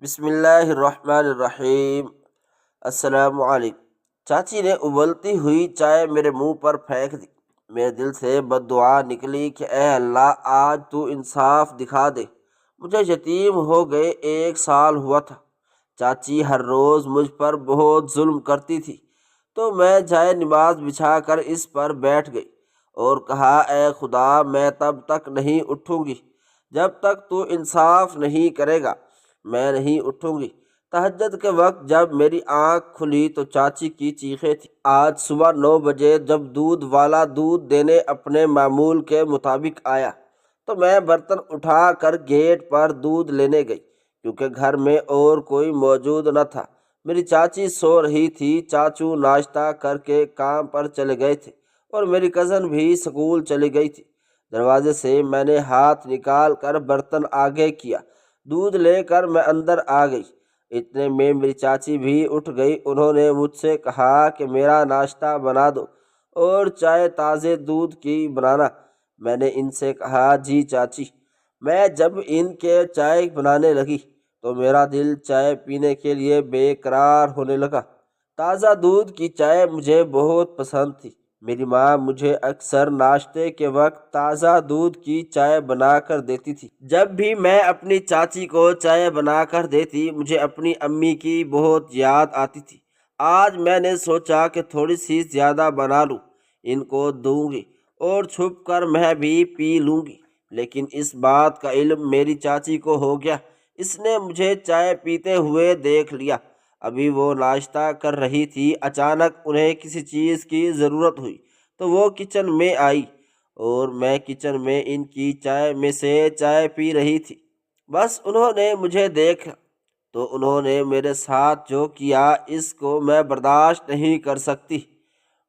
بسم اللہ الرحمن الرحیم۔ السلام علیکم۔ چاچی نے ابلتی ہوئی چائے میرے منہ پر پھینک دی۔ میرے دل سے بد دعا نکلی کہ اے اللہ، آج تو انصاف دکھا دے۔ مجھے یتیم ہو گئے 1 سال ہوا تھا۔ چاچی ہر روز مجھ پر بہت ظلم کرتی تھی، تو میں جائے نماز بچھا کر اس پر بیٹھ گئی اور کہا، اے خدا، میں تب تک نہیں اٹھوں گی جب تک تو انصاف نہیں کرے گا۔ میں نہیں اٹھوں گی۔ تہجد کے وقت جب میری آنکھ کھلی تو چاچی کی چیخیں تھیں۔ آج صبح 9 بجے جب دودھ والا دودھ دینے اپنے معمول کے مطابق آیا تو میں برتن اٹھا کر گیٹ پر دودھ لینے گئی، کیونکہ گھر میں اور کوئی موجود نہ تھا۔ میری چاچی سو رہی تھی، چاچو ناشتہ کر کے کام پر چلے گئے تھے اور میری کزن بھی سکول چلی گئی تھی۔ دروازے سے میں نے ہاتھ نکال کر برتن آگے کیا، دودھ لے کر میں اندر آ گئی۔ اتنے میں میری چاچی بھی اٹھ گئی۔ انہوں نے مجھ سے کہا کہ میرا ناشتہ بنا دو اور چائے تازے دودھ کی بنانا۔ میں نے ان سے کہا، جی چاچی۔ میں جب ان کے چائے بنانے لگی تو میرا دل چائے پینے کے لیے بے قرار ہونے لگا۔ تازہ دودھ کی چائے مجھے بہت پسند تھی۔ میری ماں مجھے اکثر ناشتے کے وقت تازہ دودھ کی چائے بنا کر دیتی تھی۔ جب بھی میں اپنی چاچی کو چائے بنا کر دیتی، مجھے اپنی امی کی بہت یاد آتی تھی۔ آج میں نے سوچا کہ تھوڑی سی زیادہ بنا لوں، ان کو دوں گی اور چھپ کر میں بھی پی لوں گی۔ لیکن اس بات کا علم میری چاچی کو ہو گیا۔ اس نے مجھے چائے پیتے ہوئے دیکھ لیا۔ ابھی وہ ناشتہ کر رہی تھی، اچانک انہیں کسی چیز کی ضرورت ہوئی تو وہ کچن میں آئی اور میں کچن میں ان کی چائے میں سے چائے پی رہی تھی۔ بس انہوں نے مجھے دیکھا تو انہوں نے میرے ساتھ جو کیا، اس کو میں برداشت نہیں کر سکتی۔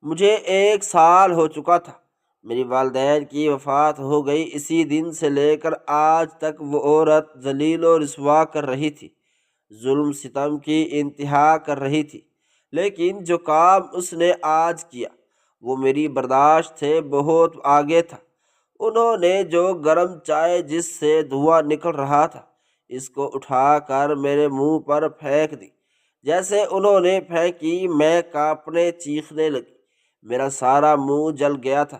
مجھے 1 سال ہو چکا تھا۔ میری والدین کی وفات ہو گئی۔ اسی دن سے لے کر آج تک وہ عورت ذلیل و رسوا کر رہی تھی، ظلم ستم کی انتہا کر رہی تھی۔ لیکن جو کام اس نے آج کیا وہ میری برداشت سے بہت آگے تھا۔ انہوں نے جو گرم چائے جس سے دھواں نکل رہا تھا، اس کو اٹھا کر میرے منہ پر پھینک دی۔ جیسے انہوں نے پھینکی، میں کانپنے چیخنے لگی۔ میرا سارا منہ جل گیا تھا۔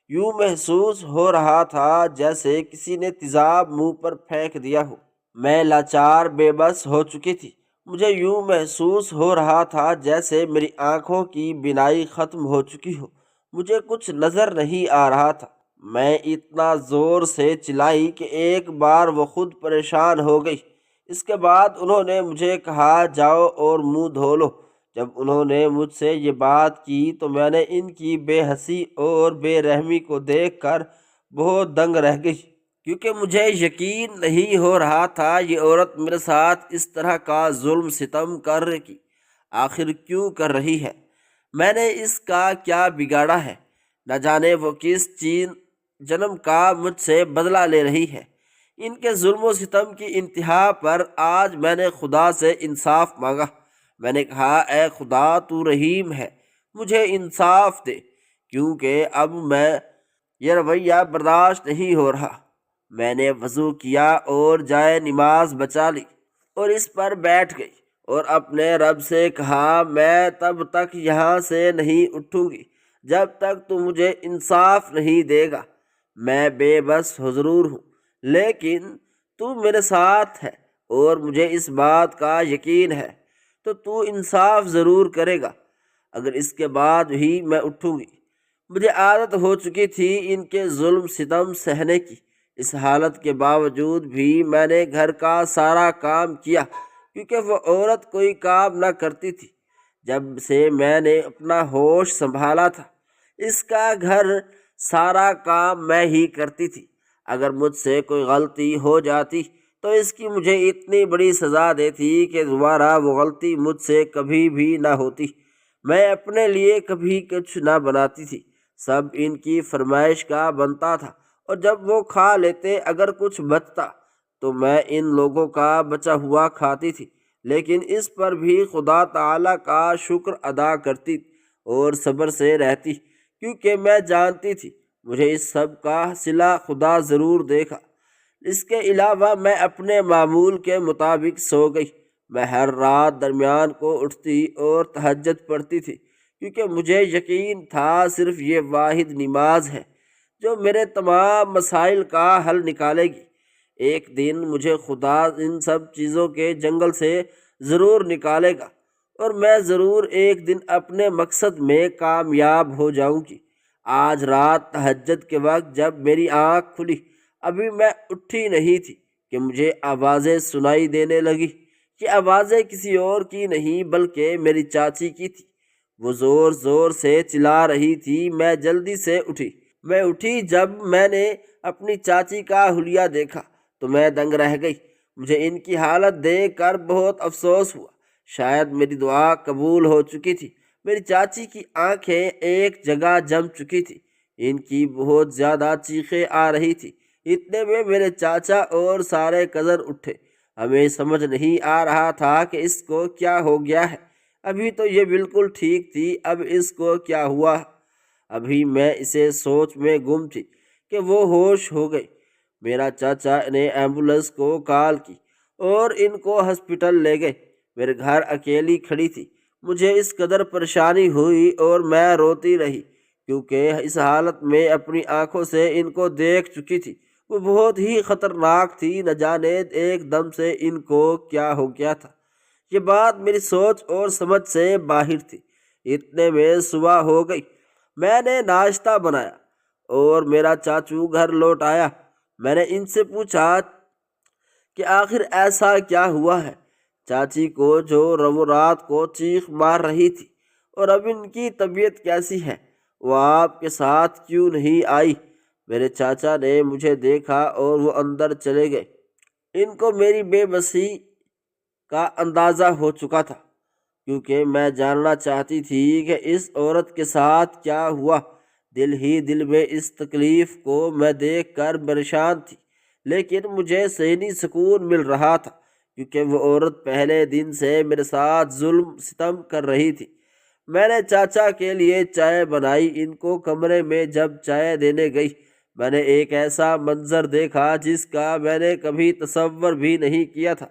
یوں محسوس ہو رہا تھا جیسے کسی نے تیزاب منہ پر پھینک دیا ہو۔ میں لاچار بے بس ہو چکی تھی۔ مجھے یوں محسوس ہو رہا تھا جیسے میری آنکھوں کی بینائی ختم ہو چکی ہو۔ مجھے کچھ نظر نہیں آ رہا تھا۔ میں اتنا زور سے چلائی کہ ایک بار وہ خود پریشان ہو گئی۔ اس کے بعد انہوں نے مجھے کہا، جاؤ اور منہ دھو لو۔ جب انہوں نے مجھ سے یہ بات کی تو میں نے ان کی بے حسی اور بے رحمی کو دیکھ کر بہت دنگ رہ گئی، کیونکہ مجھے یقین نہیں ہو رہا تھا یہ عورت میرے ساتھ اس طرح کا ظلم ستم کر کی آخر کیوں کر رہی ہے۔ میں نے اس کا کیا بگاڑا ہے؟ نہ جانے وہ کس چین جنم کا مجھ سے بدلہ لے رہی ہے۔ ان کے ظلم و ستم کی انتہا پر آج میں نے خدا سے انصاف مانگا۔ میں نے کہا، اے خدا، تو رحیم ہے، مجھے انصاف دے، کیونکہ اب میں یہ رویہ برداشت نہیں ہو رہا۔ میں نے وضو کیا اور جائے نماز بچا لی اور اس پر بیٹھ گئی اور اپنے رب سے کہا، میں تب تک یہاں سے نہیں اٹھوں گی جب تک تو مجھے انصاف نہیں دے گا۔ میں بے بس ضرور ہوں، لیکن تو میرے ساتھ ہے اور مجھے اس بات کا یقین ہے تو انصاف ضرور کرے گا۔ اگر اس کے بعد ہی میں اٹھوں گی۔ مجھے عادت ہو چکی تھی ان کے ظلم ستم سہنے کی۔ اس حالت کے باوجود بھی میں نے گھر کا سارا کام کیا، کیونکہ وہ عورت کوئی کام نہ کرتی تھی۔ جب سے میں نے اپنا ہوش سنبھالا تھا، اس کا گھر سارا کام میں ہی کرتی تھی۔ اگر مجھ سے کوئی غلطی ہو جاتی تو اس کی مجھے اتنی بڑی سزا دیتی کہ دوبارہ وہ غلطی مجھ سے کبھی بھی نہ ہوتی۔ میں اپنے لیے کبھی کچھ نہ بناتی تھی، سب ان کی فرمائش کا بنتا تھا، اور جب وہ کھا لیتے اگر کچھ بچتا تو میں ان لوگوں کا بچا ہوا کھاتی تھی۔ لیکن اس پر بھی خدا تعالیٰ کا شکر ادا کرتی اور صبر سے رہتی، کیونکہ میں جانتی تھی مجھے اس سب کا صلہ خدا ضرور دے گا۔ اس کے علاوہ میں اپنے معمول کے مطابق سو گئی۔ میں ہر رات درمیان کو اٹھتی اور تہجد پڑھتی تھی، کیونکہ مجھے یقین تھا صرف یہ واحد نماز ہے جو میرے تمام مسائل کا حل نکالے گی۔ ایک دن مجھے خدا ان سب چیزوں کے جنگل سے ضرور نکالے گا، اور میں ضرور ایک دن اپنے مقصد میں کامیاب ہو جاؤں گی۔ آج رات تہجد کے وقت جب میری آنکھ کھلی، ابھی میں اٹھی نہیں تھی کہ مجھے آوازیں سنائی دینے لگی۔ یہ آوازیں کسی اور کی نہیں بلکہ میری چاچی کی تھی۔ وہ زور زور سے چلا رہی تھی۔ میں جلدی سے اٹھی۔ جب میں نے اپنی چاچی کا حلیہ دیکھا تو میں دنگ رہ گئی۔ مجھے ان کی حالت دیکھ کر بہت افسوس ہوا۔ شاید میری دعا قبول ہو چکی تھی۔ میری چاچی کی آنکھیں ایک جگہ جم چکی تھی۔ ان کی بہت زیادہ چیخیں آ رہی تھی۔ اتنے میں میرے چاچا اور سارے کزن اٹھے۔ ہمیں سمجھ نہیں آ رہا تھا کہ اس کو کیا ہو گیا ہے۔ ابھی تو یہ بالکل ٹھیک تھی، اب اس کو کیا ہوا؟ ابھی میں اسے سوچ میں گم تھی کہ وہ ہوش ہو گئی۔ میرا چاچا نے ایمبولنس کو کال کی اور ان کو ہسپتال لے گئے۔ میرے گھر اکیلی کھڑی تھی۔ مجھے اس قدر پریشانی ہوئی اور میں روتی رہی، کیونکہ اس حالت میں اپنی آنکھوں سے ان کو دیکھ چکی تھی۔ وہ بہت ہی خطرناک تھی، نہ جانے ایک دم سے ان کو کیا ہو گیا تھا۔ یہ بات میری سوچ اور سمجھ سے باہر تھی۔ اتنے میں صبح ہو گئی۔ میں نے ناشتہ بنایا اور میرا چاچو گھر لوٹ آیا۔ میں نے ان سے پوچھا کہ آخر ایسا کیا ہوا ہے۔ چاچی کو جو رات کو چیخ مار رہی تھی، اور اب ان کی طبیعت کیسی ہے؟ وہ آپ کے ساتھ کیوں نہیں آئی؟ میرے چاچا نے مجھے دیکھا اور وہ اندر چلے گئے۔ ان کو میری بے بسی کا اندازہ ہو چکا تھا، کیونکہ میں جاننا چاہتی تھی کہ اس عورت کے ساتھ کیا ہوا۔ دل ہی دل میں اس تکلیف کو میں دیکھ کر پریشان تھی، لیکن مجھے ذہنی سکون مل رہا تھا، کیونکہ وہ عورت پہلے دن سے میرے ساتھ ظلم ستم کر رہی تھی۔ میں نے چاچا کے لیے چائے بنائی۔ ان کو کمرے میں جب چائے دینے گئی، میں نے ایک ایسا منظر دیکھا جس کا میں نے کبھی تصور بھی نہیں کیا تھا۔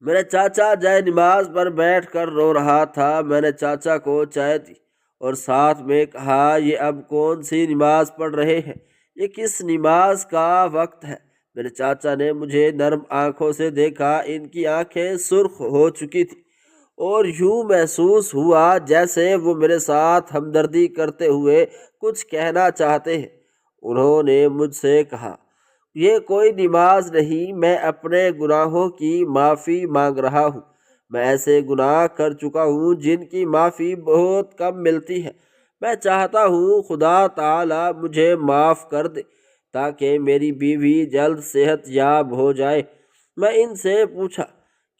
میرا چاچا جائے نماز پر بیٹھ کر رو رہا تھا۔ میں نے چاچا کو چائے دی اور ساتھ میں کہا، یہ اب کون سی نماز پڑھ رہے ہیں؟ یہ کس نماز کا وقت ہے؟ میرے چاچا نے مجھے نرم آنکھوں سے دیکھا۔ ان کی آنکھیں سرخ ہو چکی تھی اور یوں محسوس ہوا جیسے وہ میرے ساتھ ہمدردی کرتے ہوئے کچھ کہنا چاہتے ہیں۔ انہوں نے مجھ سے کہا، یہ کوئی نماز نہیں، میں اپنے گناہوں کی معافی مانگ رہا ہوں۔ میں ایسے گناہ کر چکا ہوں جن کی معافی بہت کم ملتی ہے۔ میں چاہتا ہوں خدا تعالی مجھے معاف کر دے تاکہ میری بیوی جلد صحت یاب ہو جائے۔ میں ان سے پوچھا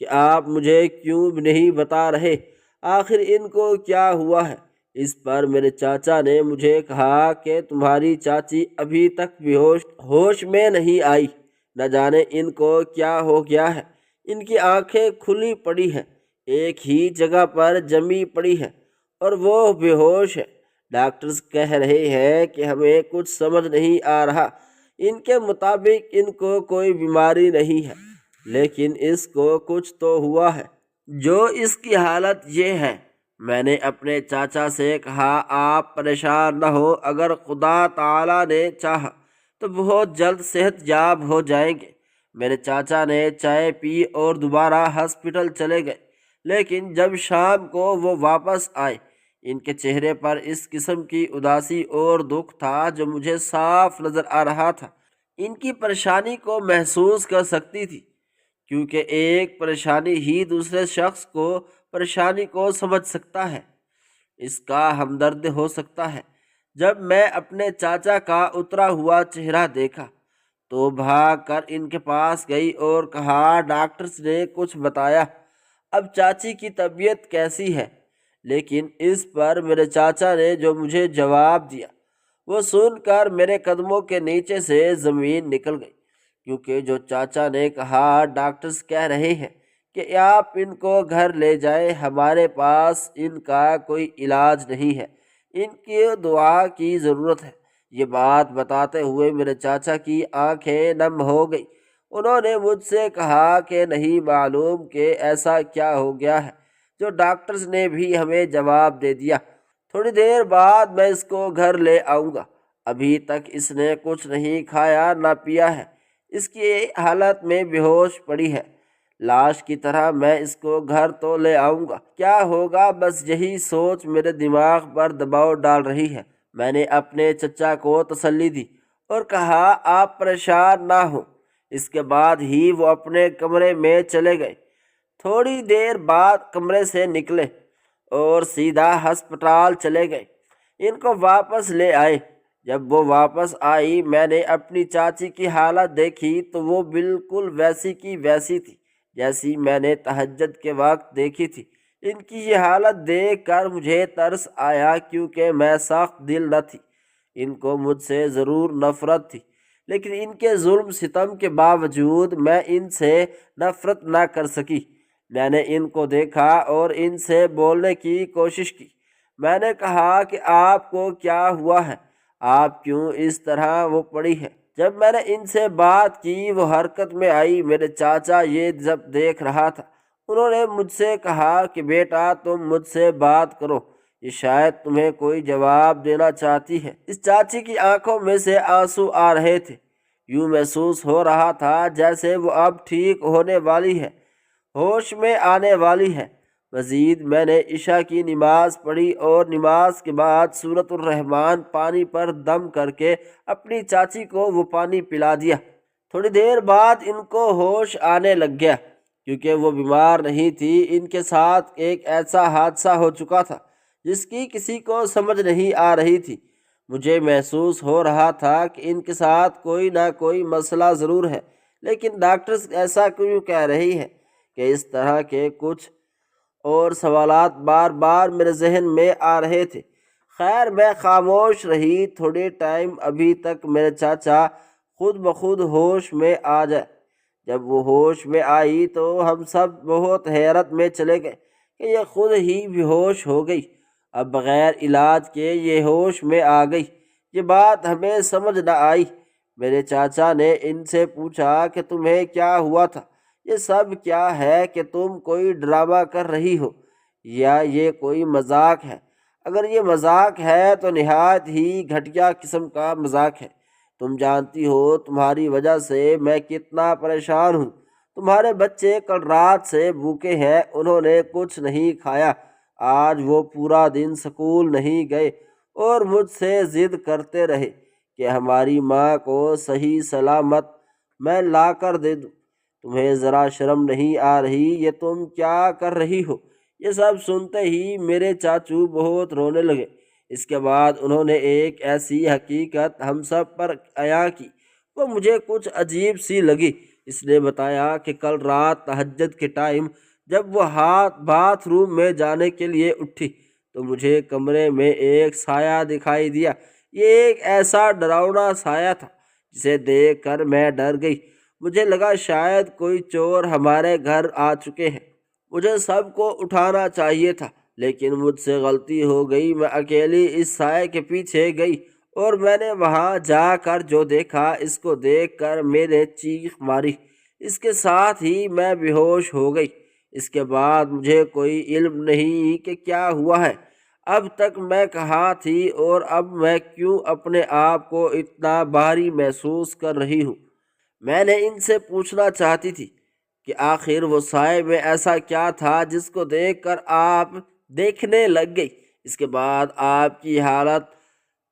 کہ آپ مجھے کیوں نہیں بتا رہے؟ آخر ان کو کیا ہوا ہے؟ اس پر میرے چاچا نے مجھے کہا کہ تمہاری چاچی ابھی تک بھی ہوش میں نہیں آئی۔ نہ جانے ان کو کیا ہو گیا ہے۔ ان کی آنکھیں کھلی پڑی ہیں، ایک ہی جگہ پر جمی پڑی ہیں، اور وہ بے ہوش ہے۔ ڈاکٹرز کہہ رہے ہیں کہ ہمیں کچھ سمجھ نہیں آ رہا۔ ان کے مطابق ان کو کوئی بیماری نہیں ہے، لیکن اس کو کچھ تو ہوا ہے جو اس کی حالت یہ ہے۔ میں نے اپنے چاچا سے کہا، آپ پریشان نہ ہو، اگر خدا تعالی نے چاہا تو بہت جلد صحت یاب ہو جائیں گے۔ میرے چاچا نے چائے پی اور دوبارہ ہسپتال چلے گئے، لیکن جب شام کو وہ واپس آئے، ان کے چہرے پر اس قسم کی اداسی اور دکھ تھا جو مجھے صاف نظر آ رہا تھا۔ ان کی پریشانی کو محسوس کر سکتی تھی، کیونکہ ایک پریشانی ہی دوسرے شخص کو پریشانی کو سمجھ سکتا ہے، اس کا ہمدرد ہو سکتا ہے۔ جب میں اپنے چاچا کا اترا ہوا چہرہ دیکھا تو بھاگ کر ان کے پاس گئی اور کہا، ڈاکٹرز نے کچھ بتایا؟ اب چاچی کی طبیعت کیسی ہے؟ لیکن اس پر میرے چاچا نے جو مجھے جواب دیا، وہ سن کر میرے قدموں کے نیچے سے زمین نکل گئی، کیونکہ جو چاچا نے کہا، ڈاکٹرز کہہ رہے ہیں کہ آپ ان کو گھر لے جائیں، ہمارے پاس ان کا کوئی علاج نہیں ہے، ان کی دعا کی ضرورت ہے۔ یہ بات بتاتے ہوئے میرے چاچا کی آنکھیں نم ہو گئی انہوں نے مجھ سے کہا کہ نہیں معلوم کہ ایسا کیا ہو گیا ہے، جو ڈاکٹرز نے بھی ہمیں جواب دے دیا۔ تھوڑی دیر بعد میں اس کو گھر لے آؤں گا۔ ابھی تک اس نے کچھ نہیں کھایا نہ پیا ہے، اس کی حالت میں بے ہوش پڑی ہے، لاش کی طرح میں اس کو گھر تو لے آؤں گا، کیا ہوگا؟ بس یہی سوچ میرے دماغ پر دباؤ ڈال رہی ہے۔ میں نے اپنے چچا کو تسلی دی اور کہا آپ پریشان نہ ہوں۔ اس کے بعد ہی وہ اپنے کمرے میں چلے گئے۔ تھوڑی دیر بعد کمرے سے نکلے اور سیدھا ہسپتال چلے گئے۔ ان کو واپس لے آئے۔ جب وہ واپس آئی میں نے اپنی چاچی کی حالت دیکھی تو وہ بالکل ویسی کی ویسی تھی جیسی میں نے تہجد کے وقت دیکھی تھی۔ ان کی یہ حالت دیکھ کر مجھے ترس آیا، کیونکہ میں سخت دل نہ تھی۔ ان کو مجھ سے ضرور نفرت تھی، لیکن ان کے ظلم ستم کے باوجود میں ان سے نفرت نہ کر سکی۔ میں نے ان کو دیکھا اور ان سے بولنے کی کوشش کی۔ میں نے کہا کہ آپ کو کیا ہوا ہے؟ آپ کیوں اس طرح وہ پڑی ہے؟ جب میں نے ان سے بات کی وہ حرکت میں آئی۔ میرے چاچا یہ جب دیکھ رہا تھا، انہوں نے مجھ سے کہا کہ بیٹا تم مجھ سے بات کرو، یہ شاید تمہیں کوئی جواب دینا چاہتی ہے۔ اس چاچی کی آنکھوں میں سے آنسو آ رہے تھے، یوں محسوس ہو رہا تھا جیسے وہ اب ٹھیک ہونے والی ہے، ہوش میں آنے والی ہے۔ مزید میں نے عشاء کی نماز پڑھی اور نماز کے بعد سورۃ الرحمن پانی پر دم کر کے اپنی چاچی کو وہ پانی پلا دیا۔ تھوڑی دیر بعد ان کو ہوش آنے لگ گیا، کیونکہ وہ بیمار نہیں تھی۔ ان کے ساتھ ایک ایسا حادثہ ہو چکا تھا جس کی کسی کو سمجھ نہیں آ رہی تھی۔ مجھے محسوس ہو رہا تھا کہ ان کے ساتھ کوئی نہ کوئی مسئلہ ضرور ہے، لیکن ڈاکٹرز ایسا کیوں کہہ رہی ہے کہ اس طرح کے کچھ اور سوالات بار بار میرے ذہن میں آ رہے تھے۔ خیر میں خاموش رہی تھوڑے ٹائم، ابھی تک میرے چاچا خود بخود ہوش میں آ جائے۔ جب وہ ہوش میں آئی تو ہم سب بہت حیرت میں چلے گئے کہ یہ خود ہی بے ہوش ہو گئی، اب بغیر علاج کے یہ ہوش میں آ گئی۔ یہ بات ہمیں سمجھ نہ آئی۔ میرے چاچا نے ان سے پوچھا کہ تمہیں کیا ہوا تھا؟ یہ سب کیا ہے کہ تم کوئی ڈرامہ کر رہی ہو یا یہ کوئی مذاق ہے؟ اگر یہ مذاق ہے تو نہایت ہی گھٹیا قسم کا مذاق ہے۔ تم جانتی ہو تمہاری وجہ سے میں کتنا پریشان ہوں۔ تمہارے بچے کل رات سے بھوکے ہیں، انہوں نے کچھ نہیں کھایا۔ آج وہ پورا دن سکول نہیں گئے اور مجھ سے ضد کرتے رہے کہ ہماری ماں کو صحیح سلامت میں لا کر دے دوں۔ تمہیں ذرا شرم نہیں آ رہی؟ یہ تم کیا کر رہی ہو؟ یہ سب سنتے ہی میرے چاچو بہت رونے لگے۔ اس کے بعد انہوں نے ایک ایسی حقیقت ہم سب پر عیاں کی، وہ مجھے کچھ عجیب سی لگی۔ اس نے بتایا کہ کل رات تہجد کے ٹائم جب وہ باتھ روم میں جانے کے لیے اٹھی تو مجھے کمرے میں ایک سایہ دکھائی دیا۔ یہ ایک ایسا ڈراؤنا سایہ تھا جسے دیکھ کر میں ڈر گئی۔ مجھے لگا شاید کوئی چور ہمارے گھر آ چکے ہیں۔ مجھے سب کو اٹھانا چاہیے تھا، لیکن مجھ سے غلطی ہو گئی۔ میں اکیلی اس سائے کے پیچھے گئی اور میں نے وہاں جا کر جو دیکھا، اس کو دیکھ کر میں نے چیخ ماری۔ اس کے ساتھ ہی میں بے ہوش ہو گئی۔ اس کے بعد مجھے کوئی علم نہیں کہ کیا ہوا ہے، اب تک میں کہاں تھی اور اب میں کیوں اپنے آپ کو اتنا بھاری محسوس کر رہی ہوں۔ میں نے ان سے پوچھنا چاہتی تھی کہ آخر وہ سائے میں ایسا کیا تھا جس کو دیکھ کر آپ دیکھنے لگ گئی۔ اس کے بعد آپ کی حالت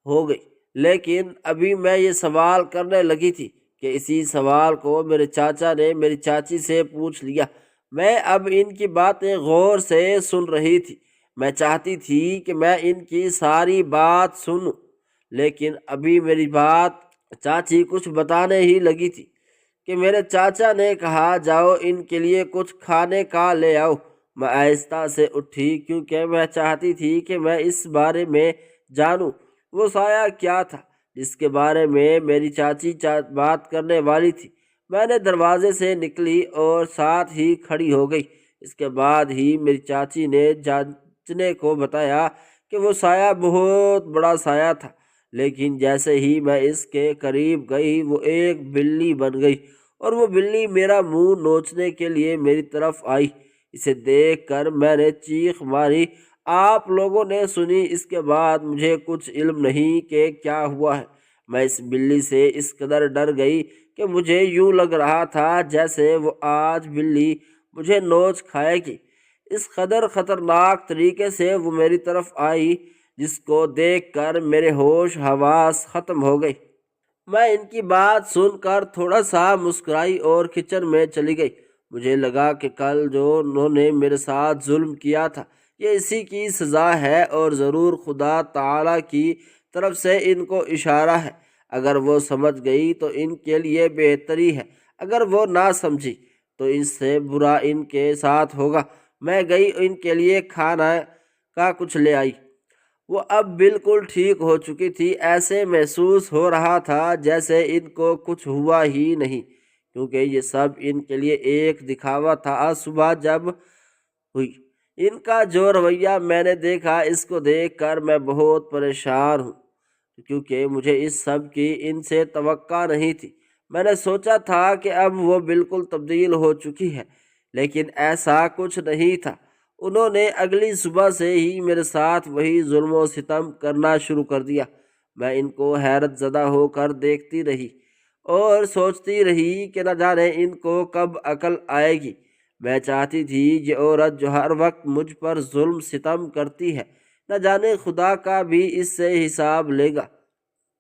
ہو گئی، لیکن ابھی میں یہ سوال کرنے لگی تھی کہ اسی سوال کو میرے چاچا نے میری چاچی سے پوچھ لیا۔ میں اب ان کی باتیں غور سے سن رہی تھی۔ میں چاہتی تھی کہ میں ان کی ساری بات سنوں، لیکن ابھی میری بات چاچی کچھ بتانے ہی لگی تھی کہ میرے چاچا نے کہا جاؤ ان کے لیے کچھ کھانے کا لے آؤ۔ میں آہستہ سے اٹھی کیونکہ میں چاہتی تھی کہ میں اس بارے میں جانوں وہ سایہ کیا تھا جس کے بارے میں میری چاچی بات کرنے والی تھی۔ میں نے دروازے سے نکلی اور ساتھ ہی کھڑی ہو گئی۔ اس کے بعد ہی میری چاچی نے جانچنے کو بتایا کہ وہ سایہ بہت بڑا سایہ تھا، لیکن جیسے ہی میں اس کے قریب گئی وہ ایک بلی بن گئی اور وہ بلی میرا منہ نوچنے کے لیے میری طرف آئی۔ اسے دیکھ کر میں نے چیخ ماری، آپ لوگوں نے سنی؟ اس کے بعد مجھے کچھ علم نہیں کہ کیا ہوا ہے۔ میں اس بلی سے اس قدر ڈر گئی کہ مجھے یوں لگ رہا تھا جیسے وہ آج بلی مجھے نوچ کھائے گی۔ اس قدر خطرناک طریقے سے وہ میری طرف آئی جس کو دیکھ کر میرے ہوش حواس ختم ہو گئے۔ میں ان کی بات سن کر تھوڑا سا مسکرائی اور کچن میں چلی گئی۔ مجھے لگا کہ کل جو انہوں نے میرے ساتھ ظلم کیا تھا یہ اسی کی سزا ہے، اور ضرور خدا تعالی کی طرف سے ان کو اشارہ ہے۔ اگر وہ سمجھ گئی تو ان کے لیے بہتری ہے، اگر وہ نہ سمجھی تو اس سے برا ان کے ساتھ ہوگا۔ میں گئی ان کے لیے کھانا کا کچھ لے آئی۔ وہ اب بالکل ٹھیک ہو چکی تھی، ایسے محسوس ہو رہا تھا جیسے ان کو کچھ ہوا ہی نہیں، کیونکہ یہ سب ان کے لیے ایک دکھاوا تھا۔ صبح جب ہوئی ان کا جو رویہ میں نے دیکھا، اس کو دیکھ کر میں بہت پریشان ہوں، کیونکہ مجھے اس سب کی ان سے توقع نہیں تھی۔ میں نے سوچا تھا کہ اب وہ بالکل تبدیل ہو چکی ہے، لیکن ایسا کچھ نہیں تھا۔ انہوں نے اگلی صبح سے ہی میرے ساتھ وہی ظلم و ستم کرنا شروع کر دیا۔ میں ان کو حیرت زدہ ہو کر دیکھتی رہی اور سوچتی رہی کہ نہ جانے ان کو کب عقل آئے گی۔ میں چاہتی تھی یہ عورت جو ہر وقت مجھ پر ظلم ستم کرتی ہے، نہ جانے خدا کا بھی اس سے حساب لے گا۔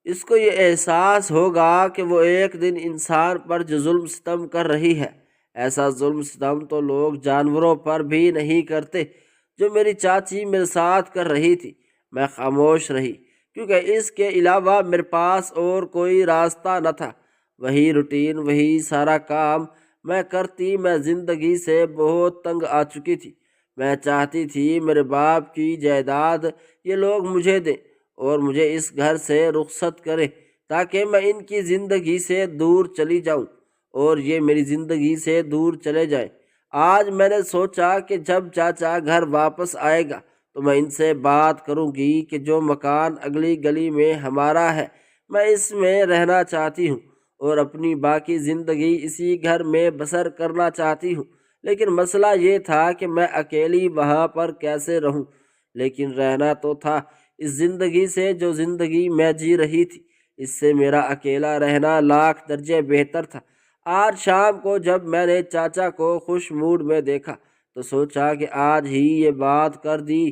اس کو یہ احساس ہوگا کہ وہ ایک دن انسان پر جو ظلم ستم کر رہی ہے، ایسا ظلم ستم تو لوگ جانوروں پر بھی نہیں کرتے جو میری چاچی میرے ساتھ کر رہی تھی۔ میں خاموش رہی کیونکہ اس کے علاوہ میرے پاس اور کوئی راستہ نہ تھا۔ وہی روٹین، وہی سارا کام میں کرتی۔ میں زندگی سے بہت تنگ آ چکی تھی۔ میں چاہتی تھی میرے باپ کی جائیداد یہ لوگ مجھے دیں اور مجھے اس گھر سے رخصت کریں تاکہ میں ان کی زندگی سے دور چلی جاؤں اور یہ میری زندگی سے دور چلے جائیں۔ آج میں نے سوچا کہ جب چاچا گھر واپس آئے گا تو میں ان سے بات کروں گی کہ جو مکان اگلی گلی میں ہمارا ہے میں اس میں رہنا چاہتی ہوں اور اپنی باقی زندگی اسی گھر میں بسر کرنا چاہتی ہوں۔ لیکن مسئلہ یہ تھا کہ میں اکیلی وہاں پر کیسے رہوں، لیکن رہنا تو تھا۔ اس زندگی سے جو زندگی میں جی رہی تھی، اس سے میرا اکیلا رہنا لاکھ درجے بہتر تھا۔ آج شام کو جب میں نے چاچا کو خوش موڈ میں دیکھا تو سوچا کہ آج ہی یہ بات کر دی،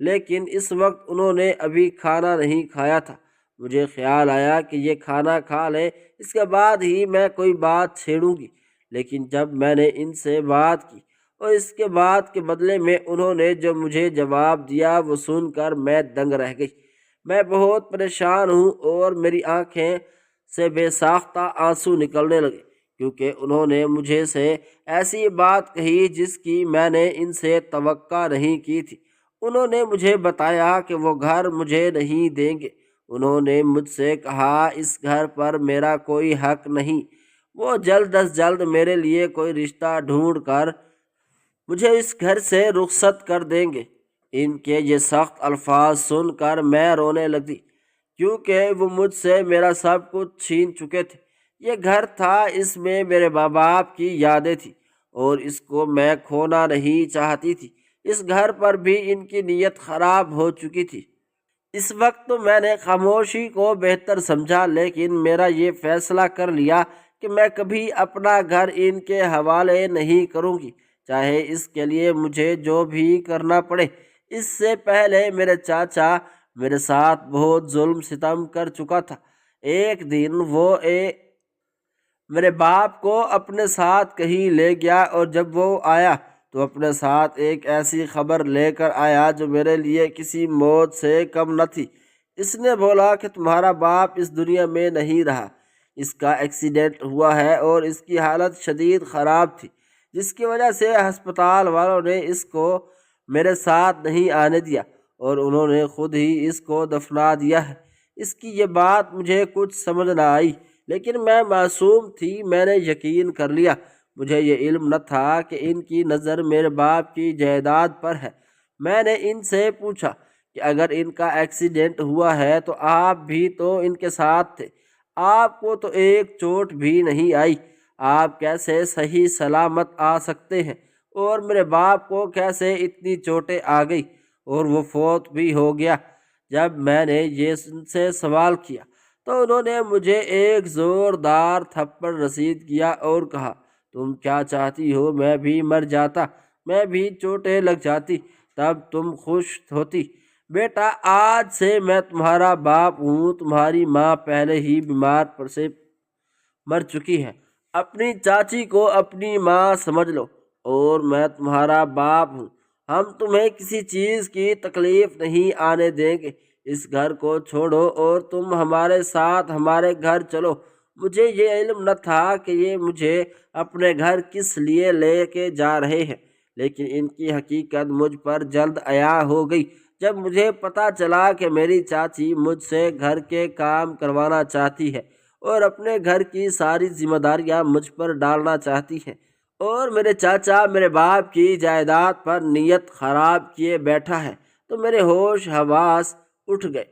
لیکن اس وقت انہوں نے ابھی کھانا نہیں کھایا تھا۔ مجھے خیال آیا کہ یہ کھانا کھا لیں، اس کے بعد ہی میں کوئی بات چھیڑوں گی۔ لیکن جب میں نے ان سے بات کی اور اس کے بعد کے بدلے میں انہوں نے جو مجھے جواب دیا وہ سن کر میں دنگ رہ گئی۔ میں بہت پریشان ہوں اور میری آنکھیں سے بے ساختہ آنسو نکلنے لگے، کیونکہ انہوں نے مجھے سے ایسی بات کہی جس کی میں نے ان سے توقع نہیں کی تھی۔ انہوں نے مجھے بتایا کہ وہ گھر مجھے نہیں دیں گے۔ انہوں نے مجھ سے کہا اس گھر پر میرا کوئی حق نہیں، وہ جلد از جلد میرے لیے کوئی رشتہ ڈھونڈ کر مجھے اس گھر سے رخصت کر دیں گے۔ ان کے یہ سخت الفاظ سن کر میں رونے لگی، کیونکہ وہ مجھ سے میرا سب کچھ چھین چکے تھے۔ یہ گھر تھا، اس میں میرے ماں باپ کی یادیں تھیں اور اس کو میں کھونا نہیں چاہتی تھی۔ اس گھر پر بھی ان کی نیت خراب ہو چکی تھی۔ اس وقت تو میں نے خاموشی کو بہتر سمجھا، لیکن میرا یہ فیصلہ کر لیا کہ میں کبھی اپنا گھر ان کے حوالے نہیں کروں گی، چاہے اس کے لیے مجھے جو بھی کرنا پڑے۔ اس سے پہلے میرے چاچا میرے ساتھ بہت ظلم ستم کر چکا تھا۔ ایک دن وہ میرے باپ کو اپنے ساتھ کہیں لے گیا اور جب وہ آیا تو اپنے ساتھ ایک ایسی خبر لے کر آیا جو میرے لیے کسی موت سے کم نہ تھی۔ اس نے بولا کہ تمہارا باپ اس دنیا میں نہیں رہا، اس کا ایکسیڈنٹ ہوا ہے اور اس کی حالت شدید خراب تھی، جس کی وجہ سے ہسپتال والوں نے اس کو میرے ساتھ نہیں آنے دیا اور انہوں نے خود ہی اس کو دفنا دیا ہے۔ اس کی یہ بات مجھے کچھ سمجھ نہ آئی، لیکن میں معصوم تھی، میں نے یقین کر لیا۔ مجھے یہ علم نہ تھا کہ ان کی نظر میرے باپ کی جائیداد پر ہے۔ میں نے ان سے پوچھا کہ اگر ان کا ایکسیڈنٹ ہوا ہے تو آپ بھی تو ان کے ساتھ تھے، آپ کو تو ایک چوٹ بھی نہیں آئی، آپ کیسے صحیح سلامت آ سکتے ہیں، اور میرے باپ کو کیسے اتنی چوٹیں آ گئی اور وہ فوت بھی ہو گیا۔ جب میں نے یہ ان سے سوال کیا تو انہوں نے مجھے ایک زوردار تھپڑ رسید کیا اور کہا، تم کیا چاہتی ہو میں بھی مر جاتا، میں بھی چوٹیں لگ جاتی، تب تم خوش ہوتی۔ بیٹا، آج سے میں تمہارا باپ ہوں، تمہاری ماں پہلے ہی بیمار پر سے مر چکی ہے، اپنی چاچی کو اپنی ماں سمجھ لو، اور میں تمہارا باپ ہوں، ہم تمہیں کسی چیز کی تکلیف نہیں آنے دیں گے، اس گھر کو چھوڑو اور تم ہمارے ساتھ ہمارے گھر چلو۔ مجھے یہ علم نہ تھا کہ یہ مجھے اپنے گھر کس لیے لے کے جا رہے ہیں، لیکن ان کی حقیقت مجھ پر جلد عیاں ہو گئی جب مجھے پتہ چلا کہ میری چاچی مجھ سے گھر کے کام کروانا چاہتی ہے اور اپنے گھر کی ساری ذمہ داریاں مجھ پر ڈالنا چاہتی ہے، اور میرے چاچا میرے باپ کی جائیداد پر نیت خراب کیے بیٹھا ہے۔ تو میرے ہوش حواس اٹھ گئے،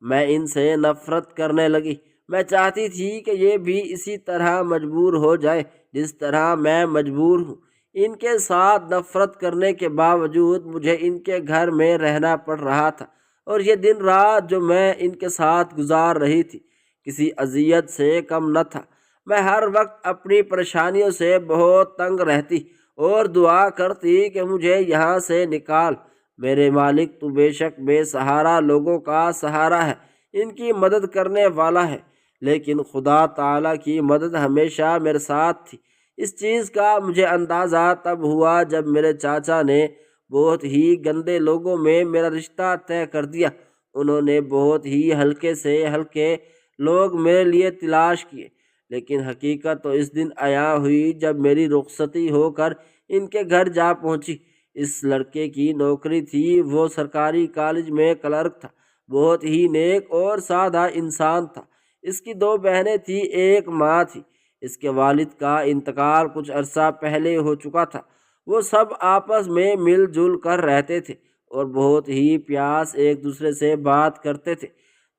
میں ان سے نفرت کرنے لگی۔ میں چاہتی تھی کہ یہ بھی اسی طرح مجبور ہو جائے جس طرح میں مجبور ہوں۔ ان کے ساتھ نفرت کرنے کے باوجود مجھے ان کے گھر میں رہنا پڑ رہا تھا، اور یہ دن رات جو میں ان کے ساتھ گزار رہی تھی کسی اذیت سے کم نہ تھا۔ میں ہر وقت اپنی پریشانیوں سے بہت تنگ رہتی اور دعا کرتی کہ مجھے یہاں سے نکال۔ میرے مالک، تو بے شک بے سہارا لوگوں کا سہارا ہے، ان کی مدد کرنے والا ہے، لیکن خدا تعالیٰ کی مدد ہمیشہ میرے ساتھ تھی۔ اس چیز کا مجھے اندازہ تب ہوا جب میرے چاچا نے بہت ہی گندے لوگوں میں میرا رشتہ طے کر دیا۔ انہوں نے بہت ہی ہلکے سے ہلکے لوگ میرے لیے تلاش کیے، لیکن حقیقت تو اس دن عیاں ہوئی جب میری رخصتی ہو کر ان کے گھر جا پہنچی۔ اس لڑکے کی نوکری تھی، وہ سرکاری کالج میں کلرک تھا، بہت ہی نیک اور سادہ انسان تھا۔ اس کی 2 بہنیں تھیں، ایک ماں تھی۔ اس کے والد کا انتقال کچھ عرصہ پہلے ہو چکا تھا۔ وہ سب آپس میں مل جل کر رہتے تھے اور بہت ہی پیاس ایک دوسرے سے بات کرتے تھے۔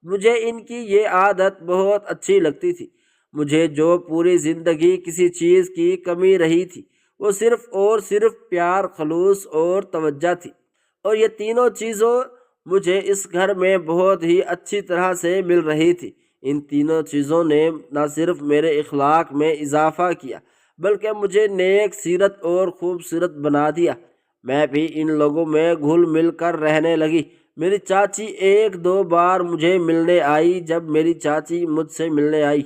مجھے ان کی یہ عادت بہت اچھی لگتی تھی۔ مجھے جو پوری زندگی کسی چیز کی کمی رہی تھی وہ صرف اور صرف پیار، خلوص اور توجہ تھی، اور یہ تینوں چیزوں مجھے اس گھر میں بہت ہی اچھی طرح سے مل رہی تھی۔ ان تینوں چیزوں نے نہ صرف میرے اخلاق میں اضافہ کیا بلکہ مجھے نیک سیرت اور خوبصورت بنا دیا۔ میں بھی ان لوگوں میں گھل مل کر رہنے لگی۔ میری چاچی 1-2 بار مجھے ملنے آئی۔ جب میری چاچی مجھ سے ملنے آئی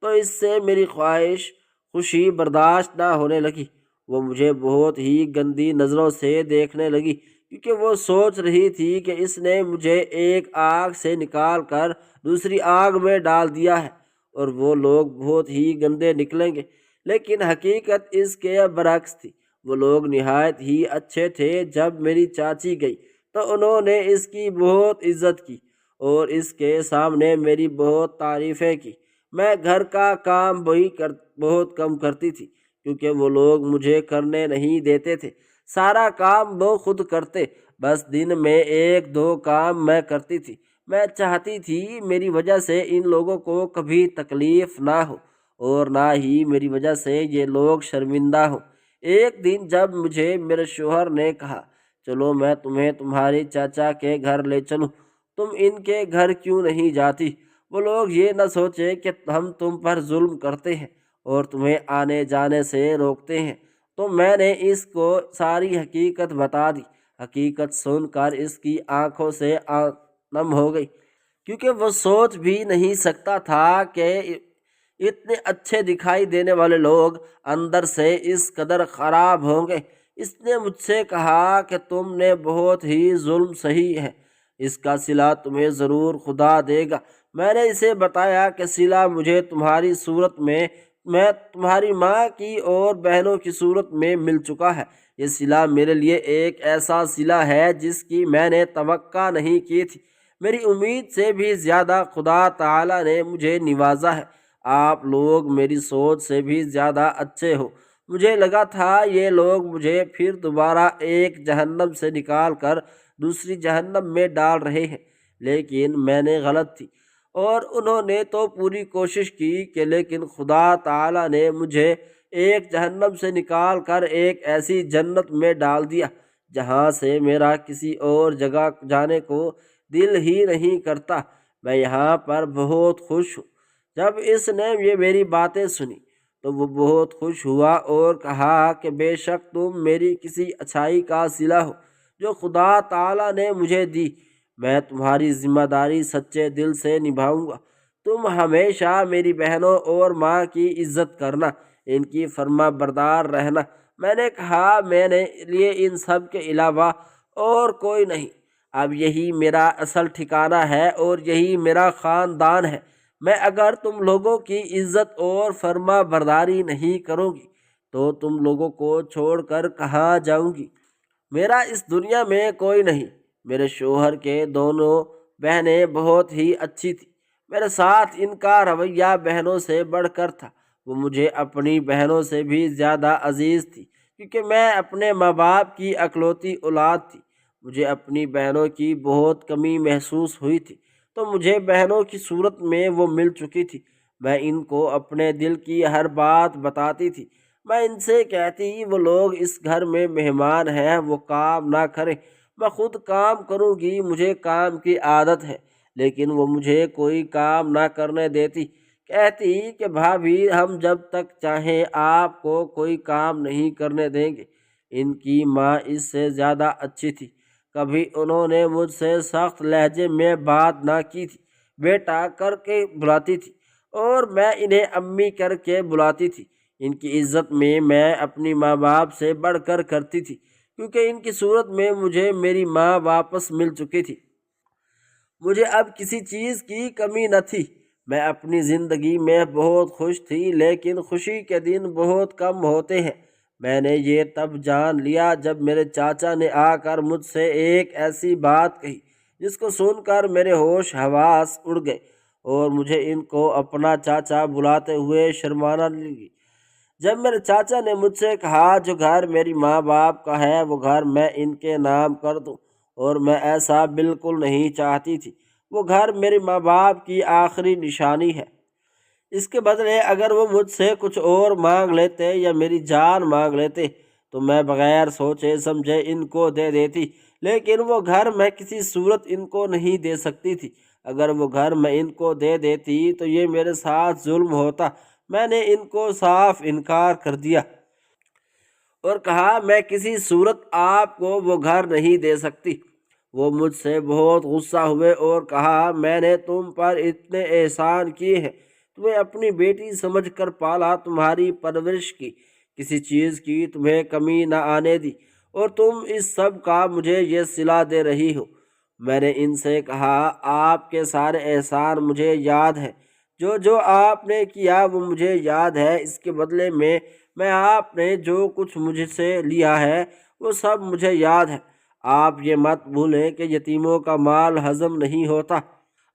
تو اس سے میری خوشی برداشت نہ ہونے لگی۔ وہ مجھے بہت ہی گندی نظروں سے دیکھنے لگی، کیونکہ وہ سوچ رہی تھی کہ اس نے مجھے ایک آگ سے نکال کر دوسری آگ میں ڈال دیا ہے اور وہ لوگ بہت ہی گندے نکلیں گے، لیکن حقیقت اس کے برعکس تھی۔ وہ لوگ نہایت ہی اچھے تھے۔ جب میری چاچی گئی تو انہوں نے اس کی بہت عزت کی اور اس کے سامنے میری بہت تعریفیں کی۔ میں گھر کا کام بہت کم کرتی تھی کیونکہ وہ لوگ مجھے کرنے نہیں دیتے تھے۔ سارا کام وہ خود کرتے، بس دن میں 1-2 کام میں کرتی تھی۔ میں چاہتی تھی میری وجہ سے ان لوگوں کو کبھی تکلیف نہ ہو اور نہ ہی میری وجہ سے یہ لوگ شرمندہ ہوں۔ ایک دن جب مجھے میرے شوہر نے کہا، چلو میں تمہیں تمہاری چاچا کے گھر لے چلوں، تم ان کے گھر کیوں نہیں جاتی؟ وہ لوگ یہ نہ سوچے کہ ہم تم پر ظلم کرتے ہیں اور تمہیں آنے جانے سے روکتے ہیں۔ تو میں نے اس کو ساری حقیقت بتا دی۔ حقیقت سن کر اس کی آنکھوں سے نم ہو گئی، کیونکہ وہ سوچ بھی نہیں سکتا تھا کہ اتنے اچھے دکھائی دینے والے لوگ اندر سے اس قدر خراب ہوں گے۔ اس نے مجھ سے کہا کہ تم نے بہت ہی ظلم سہی ہے، اس کا صلہ تمہیں ضرور خدا دے گا۔ میں نے اسے بتایا کہ صلہ مجھے تمہاری صورت میں تمہاری ماں کی اور بہنوں کی صورت میں مل چکا ہے۔ یہ صلہ میرے لیے ایک ایسا صلہ ہے جس کی میں نے توقع نہیں کی تھی۔ میری امید سے بھی زیادہ خدا تعالیٰ نے مجھے نوازا ہے۔ آپ لوگ میری سوچ سے بھی زیادہ اچھے ہو۔ مجھے لگا تھا یہ لوگ مجھے پھر دوبارہ ایک جہنم سے نکال کر دوسری جہنم میں ڈال رہے ہیں، لیکن میں نے غلط تھی اور انہوں نے تو پوری کوشش کی کہ لیکن خدا تعالیٰ نے مجھے ایک جہنم سے نکال کر ایک ایسی جنت میں ڈال دیا جہاں سے میرا کسی اور جگہ جانے کو دل ہی نہیں کرتا۔ میں یہاں پر بہت خوش ہوں۔ جب اس نے یہ میری باتیں سنی تو وہ بہت خوش ہوا اور کہا کہ بے شک تم میری کسی اچھائی کا صلہ ہو جو خدا تعالیٰ نے مجھے دی۔ میں تمہاری ذمہ داری سچے دل سے نبھاؤں گا۔ تم ہمیشہ میری بہنوں اور ماں کی عزت کرنا، ان کی فرما بردار رہنا۔ میں نے کہا میرے لیے ان سب کے علاوہ اور کوئی نہیں۔ اب یہی میرا اصل ٹھکانہ ہے اور یہی میرا خاندان ہے۔ میں اگر تم لوگوں کی عزت اور فرما برداری نہیں کروں گی تو تم لوگوں کو چھوڑ کر کہاں جاؤں گی؟ میرا اس دنیا میں کوئی نہیں۔ میرے شوہر کے دونوں بہنیں بہت ہی اچھی تھیں۔ میرے ساتھ ان کا رویہ بہنوں سے بڑھ کر تھا۔ وہ مجھے اپنی بہنوں سے بھی زیادہ عزیز تھی کیونکہ میں اپنے ماں باپ کی اکلوتی اولاد تھی۔ مجھے اپنی بہنوں کی بہت کمی محسوس ہوئی تھی تو مجھے بہنوں کی صورت میں وہ مل چکی تھی۔ میں ان کو اپنے دل کی ہر بات بتاتی تھی۔ میں ان سے کہتی وہ لوگ اس گھر میں مہمان ہیں، وہ کام نہ کریں، میں خود کام کروں گی، مجھے کام کی عادت ہے۔ لیکن وہ مجھے کوئی کام نہ کرنے دیتی، کہتی کہ بھابھی ہم جب تک چاہیں آپ کو کوئی کام نہیں کرنے دیں گے۔ ان کی ماں اس سے زیادہ اچھی تھی۔ کبھی انہوں نے مجھ سے سخت لہجے میں بات نہ کی تھی۔ بیٹا کر کے بلاتی تھی اور میں انہیں امی کر کے بلاتی تھی۔ ان کی عزت میں اپنی ماں باپ سے بڑھ کر کرتی تھی کیونکہ ان کی صورت میں مجھے میری ماں واپس مل چکی تھی۔ مجھے اب کسی چیز کی کمی نہ تھی۔ میں اپنی زندگی میں بہت خوش تھی، لیکن خوشی کے دن بہت کم ہوتے ہیں۔ میں نے یہ تب جان لیا جب میرے چاچا نے آ کر مجھ سے ایک ایسی بات کہی جس کو سن کر میرے ہوش حواس اڑ گئے اور مجھے ان کو اپنا چاچا بلاتے ہوئے شرمانا لگی۔ جب میرے چاچا نے مجھ سے کہا جو گھر میری ماں باپ کا ہے وہ گھر میں ان کے نام کر دوں، اور میں ایسا بالکل نہیں چاہتی تھی۔ وہ گھر میرے ماں باپ کی آخری نشانی ہے۔ اس کے بدلے اگر وہ مجھ سے کچھ اور مانگ لیتے یا میری جان مانگ لیتے تو میں بغیر سوچے سمجھے ان کو دے دیتی، لیکن وہ گھر میں کسی صورت ان کو نہیں دے سکتی تھی۔ اگر وہ گھر میں ان کو دے دیتی تو یہ میرے ساتھ ظلم ہوتا۔ میں نے ان کو صاف انکار کر دیا اور کہا میں کسی صورت آپ کو وہ گھر نہیں دے سکتی۔ وہ مجھ سے بہت غصہ ہوئے اور کہا میں نے تم پر اتنے احسان کیے ہیں، تمہیں اپنی بیٹی سمجھ کر پالا، تمہاری پرورش کی، کسی چیز کی تمہیں کمی نہ آنے دی، اور تم اس سب کا مجھے یہ صلہ دے رہی ہو۔ میں نے ان سے کہا آپ کے سارے احسان مجھے یاد ہیں، جو آپ نے کیا وہ مجھے یاد ہے۔ اس کے بدلے میں آپ نے جو کچھ مجھ سے لیا ہے وہ سب مجھے یاد ہے۔ آپ یہ مت بھولیں کہ یتیموں کا مال ہضم نہیں ہوتا۔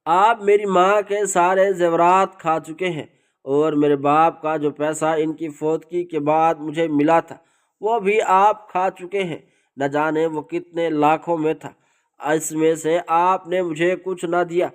آپ میری ماں کے سارے زیورات کھا چکے ہیں، اور میرے باپ کا جو پیسہ ان کی فوتگی کے بعد مجھے ملا تھا وہ بھی آپ کھا چکے ہیں، نہ جانے وہ کتنے لاکھوں میں تھا۔ اس میں سے آپ نے مجھے کچھ نہ دیا۔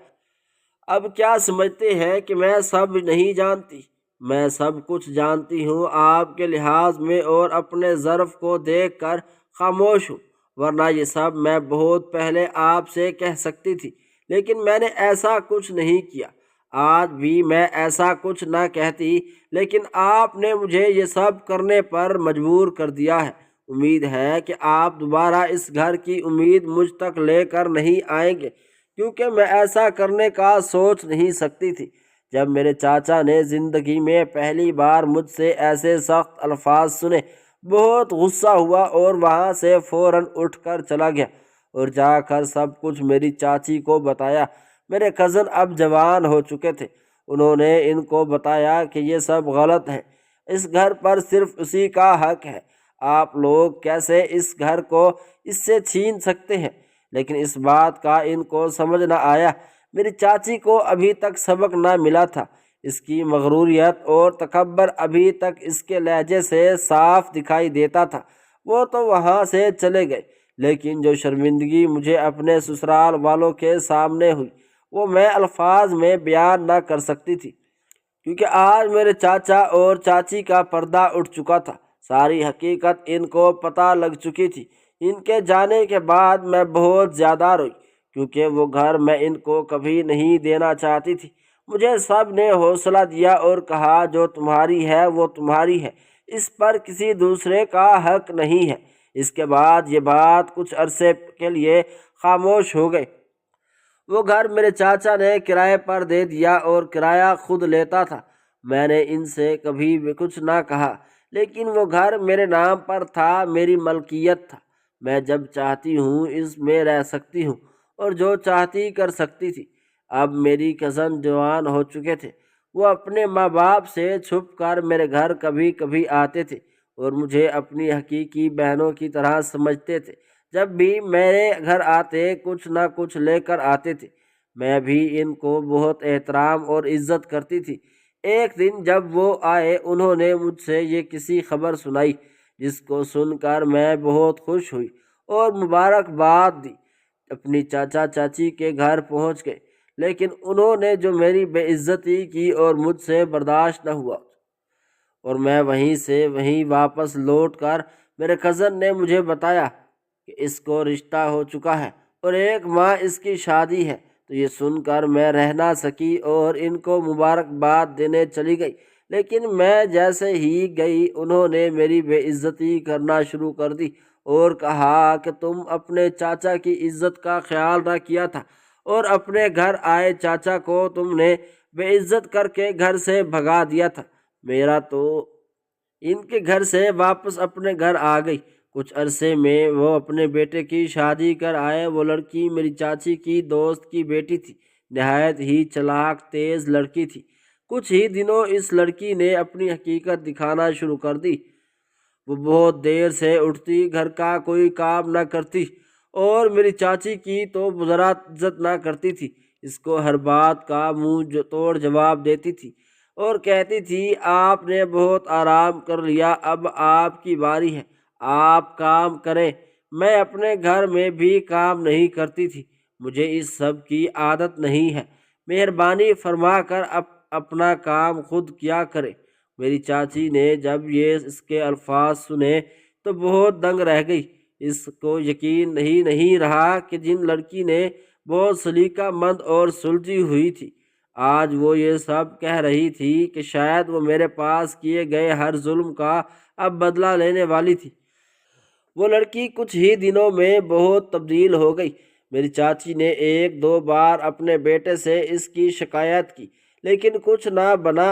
اب کیا سمجھتے ہیں کہ میں سب نہیں جانتی؟ میں سب کچھ جانتی ہوں۔ آپ کے لحاظ میں اور اپنے ظرف کو دیکھ کر خاموش ہوں، ورنہ یہ سب میں بہت پہلے آپ سے کہہ سکتی تھی، لیکن میں نے ایسا کچھ نہیں کیا۔ آج بھی میں ایسا کچھ نہ کہتی، لیکن آپ نے مجھے یہ سب کرنے پر مجبور کر دیا ہے۔ امید ہے کہ آپ دوبارہ اس گھر کی امید مجھ تک لے کر نہیں آئیں گے، کیونکہ میں ایسا کرنے کا سوچ نہیں سکتی تھی۔ جب میرے چاچا نے زندگی میں پہلی بار مجھ سے ایسے سخت الفاظ سنے، بہت غصہ ہوا اور وہاں سے فوراً اٹھ کر چلا گیا اور جا کر سب کچھ میری چاچی کو بتایا۔ میرے کزن اب جوان ہو چکے تھے۔ انہوں نے ان کو بتایا کہ یہ سب غلط ہے، اس گھر پر صرف اسی کا حق ہے، آپ لوگ کیسے اس گھر کو اس سے چھین سکتے ہیں؟ لیکن اس بات کا ان کو سمجھ نہ آیا۔ میری چاچی کو ابھی تک سبق نہ ملا تھا۔ اس کی مغروریت اور تکبر ابھی تک اس کے لہجے سے صاف دکھائی دیتا تھا۔ وہ تو وہاں سے چلے گئے، لیکن جو شرمندگی مجھے اپنے سسرال والوں کے سامنے ہوئی وہ میں الفاظ میں بیان نہ کر سکتی تھی۔ کیونکہ آج میرے چاچا اور چاچی کا پردہ اٹھ چکا تھا۔ ساری حقیقت ان کو پتہ لگ چکی تھی۔ ان کے جانے کے بعد میں بہت زیادہ روئی، کیونکہ وہ گھر میں ان کو کبھی نہیں دینا چاہتی تھی۔ مجھے سب نے حوصلہ دیا اور کہا جو تمہاری ہے وہ تمہاری ہے، اس پر کسی دوسرے کا حق نہیں ہے۔ اس کے بعد یہ بات کچھ عرصے کے لیے خاموش ہو گئی۔ وہ گھر میرے چاچا نے کرائے پر دے دیا اور کرایہ خود لیتا تھا۔ میں نے ان سے کبھی بھی کچھ نہ کہا، لیکن وہ گھر میرے نام پر تھا، میری ملکیت تھا۔ میں جب چاہتی ہوں اس میں رہ سکتی ہوں اور جو چاہتی کر سکتی تھی۔ اب میری کزن جوان ہو چکے تھے۔ وہ اپنے ماں باپ سے چھپ کر میرے گھر کبھی کبھی آتے تھے اور مجھے اپنی حقیقی بہنوں کی طرح سمجھتے تھے۔ جب بھی میرے گھر آتے کچھ نہ کچھ لے کر آتے تھے۔ میں بھی ان کو بہت احترام اور عزت کرتی تھی۔ ایک دن جب وہ آئے، انہوں نے مجھ سے یہ کسی خبر سنائی، جس کو سن کر میں بہت خوش ہوئی اور مبارکباد دی۔ اپنی چاچا چاچی کے گھر پہنچ گئے، لیکن انہوں نے جو میری بے عزتی کی اور مجھ سے برداشت نہ ہوا، اور میں وہیں سے وہیں واپس لوٹ کر میرے کزن نے مجھے بتایا کہ اس کو رشتہ ہو چکا ہے اور ایک ماہ اس کی شادی ہے۔ تو یہ سن کر میں رہ نہ سکی اور ان کو مبارکباد دینے چلی گئی، لیکن میں جیسے ہی گئی انہوں نے میری بے عزتی کرنا شروع کر دی اور کہا کہ تم اپنے چاچا کی عزت کا خیال نہ کیا تھا اور اپنے گھر آئے چاچا کو تم نے بے عزت کر کے گھر سے بھگا دیا تھا۔ میرا تو ان کے گھر سے واپس اپنے گھر آ گئی۔ کچھ عرصے میں وہ اپنے بیٹے کی شادی کر آئے۔ وہ لڑکی میری چاچی کی دوست کی بیٹی تھی، نہایت ہی چلاک تیز لڑکی تھی۔ کچھ ہی دنوں اس لڑکی نے اپنی حقیقت دکھانا شروع کر دی۔ وہ بہت دیر سے اٹھتی، گھر کا کوئی کام نہ کرتی اور میری چاچی کی تو ذرا عزت نہ کرتی تھی۔ اس کو ہر بات کا منہ توڑ جواب دیتی تھی اور کہتی تھی آپ نے بہت آرام کر لیا، اب آپ کی باری ہے، آپ کام کریں۔ میں اپنے گھر میں بھی کام نہیں کرتی تھی۔ مجھے اس سب کی عادت نہیں ہے، مہربانی فرما کر اپنا کام خود کیا کرے۔ میری چاچی نے جب یہ اس کے الفاظ سنے تو بہت دنگ رہ گئی۔ اس کو یقین نہیں رہا کہ جن لڑکی نے بہت سلیقہ مند اور سلجھی ہوئی تھی، آج وہ یہ سب کہہ رہی تھی کہ شاید وہ میرے پاس کیے گئے ہر ظلم کا اب بدلہ لینے والی تھی۔ وہ لڑکی کچھ ہی دنوں میں بہت تبدیل ہو گئی۔ میری چاچی نے ایک دو بار اپنے بیٹے سے اس کی شکایت کی، لیکن کچھ نہ بنا۔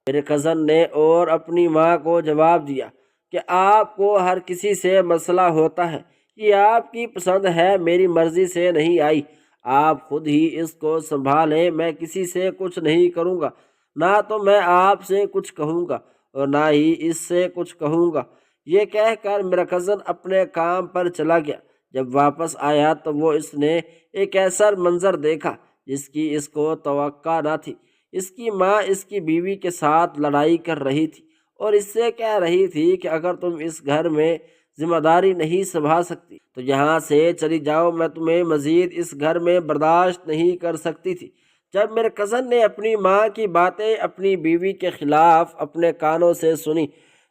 میرے کزن نے اور اپنی ماں کو جواب دیا کہ آپ کو ہر کسی سے مسئلہ ہوتا ہے، یہ آپ کی پسند ہے، میری مرضی سے نہیں آئی، آپ خود ہی اس کو سنبھالیں، میں کسی سے کچھ نہیں کروں گا، نہ تو میں آپ سے کچھ کہوں گا اور نہ ہی اس سے کچھ کہوں گا۔ یہ کہہ کر میرا کزن اپنے کام پر چلا گیا۔ جب واپس آیا تو وہ اس نے ایک ایسا منظر دیکھا جس کی اس کو توقع نہ تھی۔ اس کی ماں اس کی بیوی کے ساتھ لڑائی کر رہی تھی اور اس سے کہہ رہی تھی کہ اگر تم اس گھر میں ذمہ داری نہیں سنبھال سکتی تو یہاں سے چلی جاؤ، میں تمہیں مزید اس گھر میں برداشت نہیں کر سکتی تھی۔ جب میرے کزن نے اپنی ماں کی باتیں اپنی بیوی کے خلاف اپنے کانوں سے سنی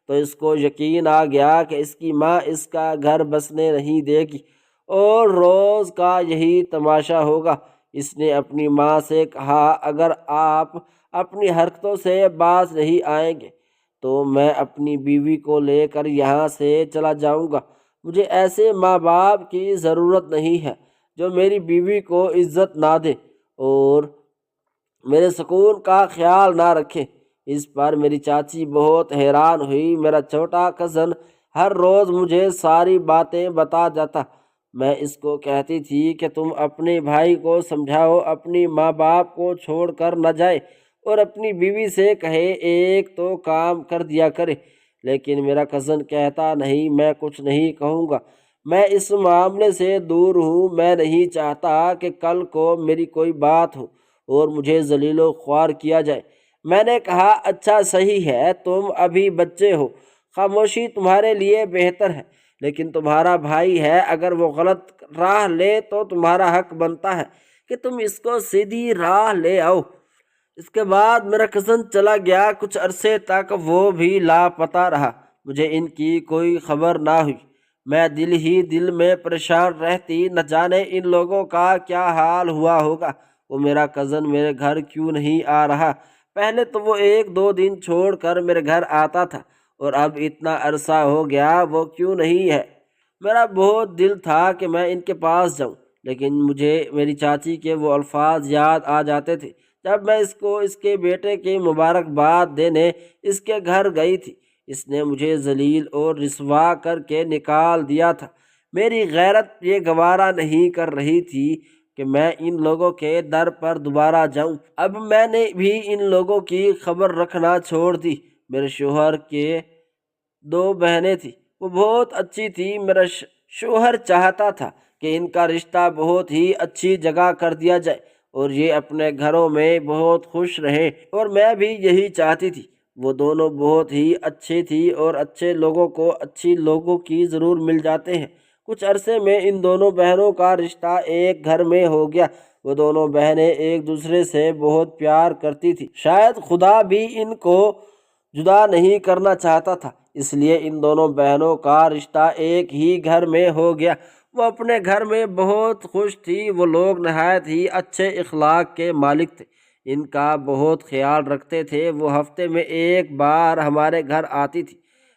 تو اس کو یقین آ گیا کہ اس کی ماں اس کا گھر بسنے نہیں دے گی اور روز کا یہی تماشا ہوگا۔ اس نے اپنی ماں سے کہا اگر آپ اپنی حرکتوں سے باز نہیں آئیں گے تو میں اپنی بیوی کو لے کر یہاں سے چلا جاؤں گا۔ مجھے ایسے ماں باپ کی ضرورت نہیں ہے جو میری بیوی کو عزت نہ دے اور میرے سکون کا خیال نہ رکھے۔ اس پر میری چاچی بہت حیران ہوئی۔ میرا چھوٹا کزن ہر روز مجھے ساری باتیں بتا جاتا۔ میں اس کو کہتی تھی کہ تم اپنے بھائی کو سمجھاؤ، اپنی ماں باپ کو چھوڑ کر نہ جائے اور اپنی بیوی سے کہے ایک تو کام کر دیا کرے، لیکن میرا کزن کہتا نہیں، میں کچھ نہیں کہوں گا، میں اس معاملے سے دور ہوں، میں نہیں چاہتا کہ کل کو میری کوئی بات ہو اور مجھے ذلیل و خوار کیا جائے۔ میں نے کہا اچھا صحیح ہے، تم ابھی بچے ہو، خاموشی تمہارے لیے بہتر ہے، لیکن تمہارا بھائی ہے، اگر وہ غلط راہ لے تو تمہارا حق بنتا ہے کہ تم اس کو سیدھی راہ لے آؤ۔ اس کے بعد میرا کزن چلا گیا، کچھ عرصے تک وہ بھی لاپتہ رہا، مجھے ان کی کوئی خبر نہ ہوئی۔ میں دل ہی دل میں پریشان رہتی، نہ جانے ان لوگوں کا کیا حال ہوا ہوگا، وہ میرا کزن میرے گھر کیوں نہیں آ رہا؟ پہلے تو وہ 1-2 دن چھوڑ کر میرے گھر آتا تھا، اور اب اتنا عرصہ ہو گیا وہ کیوں نہیں ہے؟ میرا بہت دل تھا کہ میں ان کے پاس جاؤں، لیکن مجھے میری چاچی کے وہ الفاظ یاد آ جاتے تھے جب میں اس کو اس کے بیٹے کی مبارکباد دینے اس کے گھر گئی تھی۔ اس نے مجھے ذلیل اور رسوا کر کے نکال دیا تھا۔ میری غیرت یہ گوارا نہیں کر رہی تھی کہ میں ان لوگوں کے در پر دوبارہ جاؤں۔ اب میں نے بھی ان لوگوں کی خبر رکھنا چھوڑ دی۔ میرے شوہر کے 2 بہنیں تھیں، وہ بہت اچھی تھی۔ میرا شوہر چاہتا تھا کہ ان کا رشتہ بہت ہی اچھی جگہ کر دیا جائے اور یہ اپنے گھروں میں بہت خوش رہیں، اور میں بھی یہی چاہتی تھی۔ وہ دونوں بہت ہی اچھی تھی، اور اچھے لوگوں کو اچھی لوگوں کی ضرور مل جاتے ہیں۔ کچھ عرصے میں ان دونوں بہنوں کا رشتہ ایک گھر میں ہو گیا۔ وہ دونوں بہنیں ایک دوسرے سے بہت پیار کرتی تھی، شاید خدا بھی ان کو جدا نہیں کرنا چاہتا تھا، اس لیے ان دونوں بہنوں کا رشتہ ایک ہی گھر میں ہو گیا۔ وہ اپنے گھر میں بہت خوش تھی، وہ لوگ نہایت ہی اچھے اخلاق کے مالک تھے، ان کا بہت خیال رکھتے تھے۔ وہ ہفتے میں 1 بار ہمارے گھر آتی تھی،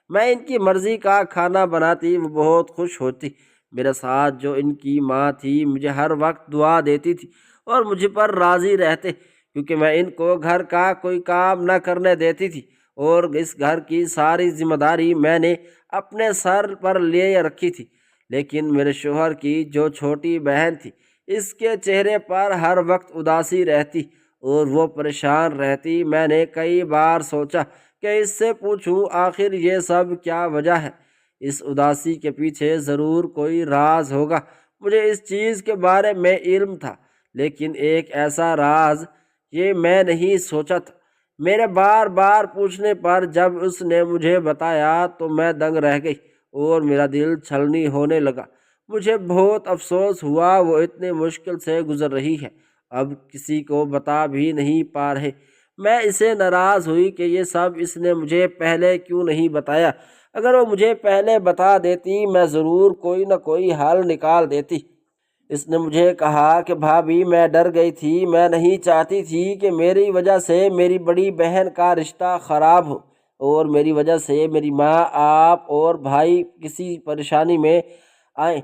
میں ان کی مرضی کا کھانا بناتی، وہ بہت خوش ہوتی۔ میرے ساتھ جو ان کی ماں تھی مجھے ہر وقت دعا دیتی تھی اور مجھ پر راضی رہتے، کیونکہ میں ان کو گھر کا کوئی کام نہ کرنے دیتی تھی، اور اس گھر کی ساری ذمہ داری میں نے اپنے سر پر لے رکھی تھی۔ لیکن میرے شوہر کی جو چھوٹی بہن تھی، اس کے چہرے پر ہر وقت اداسی رہتی اور وہ پریشان رہتی۔ میں نے کئی بار سوچا کہ اس سے پوچھوں آخر یہ سب کیا وجہ ہے، اس اداسی کے پیچھے ضرور کوئی راز ہوگا۔ مجھے اس چیز کے بارے میں علم تھا، لیکن ایک ایسا راز یہ میں نہیں سوچا تھا۔ میرے بار بار پوچھنے پر جب اس نے مجھے بتایا تو میں دنگ رہ گئی اور میرا دل چھلنی ہونے لگا۔ مجھے بہت افسوس ہوا، وہ اتنی مشکل سے گزر رہی ہے، اب کسی کو بتا بھی نہیں پا رہے۔ میں اسے ناراض ہوئی کہ یہ سب اس نے مجھے پہلے کیوں نہیں بتایا۔ اگر وہ مجھے پہلے بتا دیتی میں ضرور کوئی نہ کوئی حل نکال دیتی۔ اس نے مجھے کہا کہ بھابھی میں ڈر گئی تھی، میں نہیں چاہتی تھی کہ میری وجہ سے میری بڑی بہن کا رشتہ خراب ہو اور میری وجہ سے میری ماں، آپ اور بھائی کسی پریشانی میں آئیں،